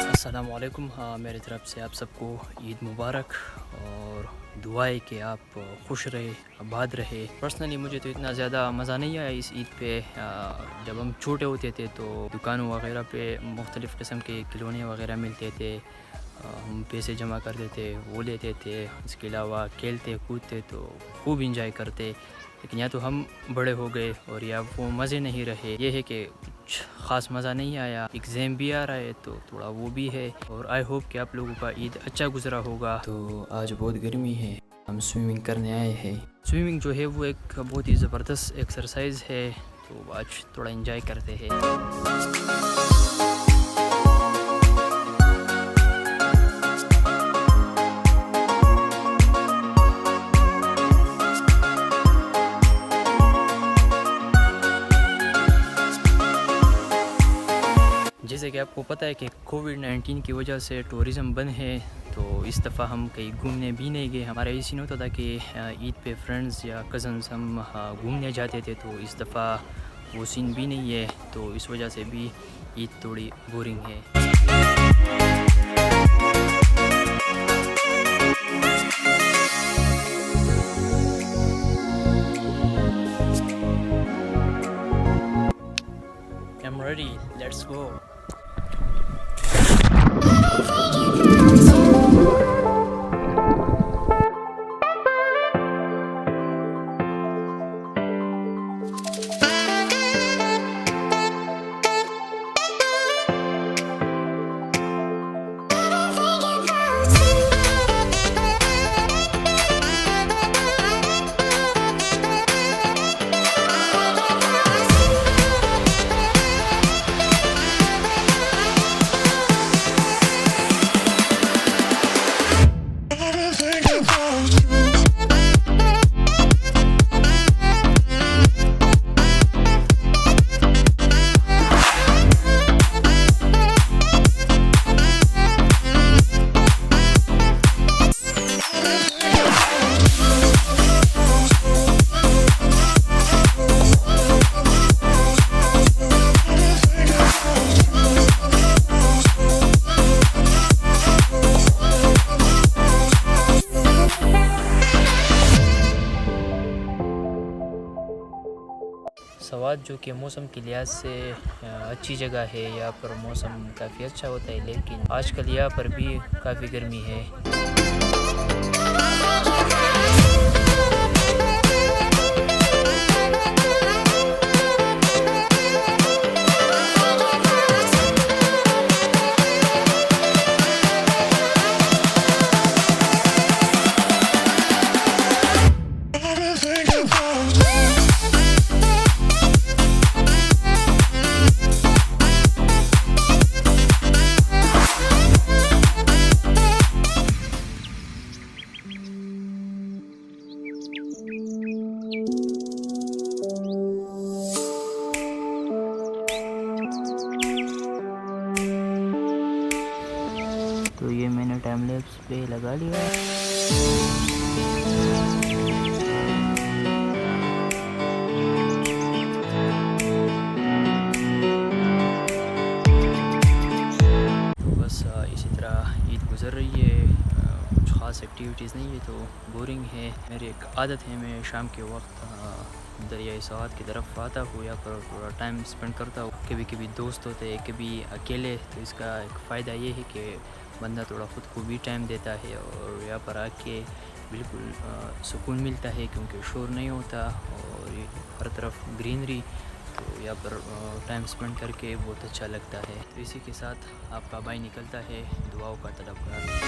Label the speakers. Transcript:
Speaker 1: अस्सलामुअलैकुम। हाँ, मेरी तरफ से आप सबको ईद मुबारक और दुआ है कि आप खुश रहे, आबाद रहे। पर्सनली मुझे तो इतना ज़्यादा मज़ा नहीं आया इस ईद पे। जब हम छोटे होते थे तो दुकानों वगैरह पे मुख्तलिफ़ किस्म के खिलौने वगैरह मिलते थे, हम पैसे जमा करते थे, वो लेते थे। इसके अलावा खेलते कूदते तो खूब इंजॉय करते। लेकिन या तो हम बड़े हो गए और या वो मज़े नहीं रहे। ये है कि कुछ ख़ास मज़ा नहीं आया। एग्ज़ाम भी आ रहा है तो थोड़ा वो भी है। और आई होप कि आप लोगों का ईद अच्छा गुजरा होगा। तो आज बहुत गर्मी है, हम स्विमिंग करने आए हैं। स्विमिंग जो है वो एक बहुत ही ज़बरदस्त एक्सरसाइज है, तो आज थोड़ा इंजॉय करते हैं। जैसे कि आपको पता है कि कोविड-19 की वजह से टूरिज़म बंद है, तो इस दफ़ा हम कहीं घूमने भी नहीं गए। हमारा ये सीन होता था कि ईद पे फ्रेंड्स या कज़न्स हम घूमने जाते थे, तो इस दफ़ा वो सीन भी नहीं है। तो इस वजह से भी ईद थोड़ी बोरिंग है। I'm ready, let's go. सवाद जो कि मौसम के लिहाज से अच्छी जगह है, यहाँ पर मौसम काफ़ी अच्छा होता है, लेकिन आजकल यहाँ पर भी काफ़ी गर्मी है। तो ये मैंने टाइम लैप्स पे लगा लिया। तो बस इसी तरह ईद गुज़र रही है। कुछ ख़ास एक्टिविटीज़ नहीं है, तो बोरिंग है। मेरी एक आदत है, मैं शाम के वक्त दरियाई सवात की तरफ आता हूँ, यहाँ पर थोड़ा टाइम स्पेंड करता हूँ। कभी कभी दोस्त होते हैं, कभी अकेले। तो इसका एक फ़ायदा ये है कि बंदा थोड़ा ख़ुद को भी टाइम देता है और यहाँ पर आके बिल्कुल सुकून मिलता है, क्योंकि शोर नहीं होता और हर तरफ ग्रीनरी। तो यहाँ पर टाइम स्पेंड करके बहुत अच्छा लगता है। तो इसी के साथ आपका भाई निकलता है दुआओं का तलबगार।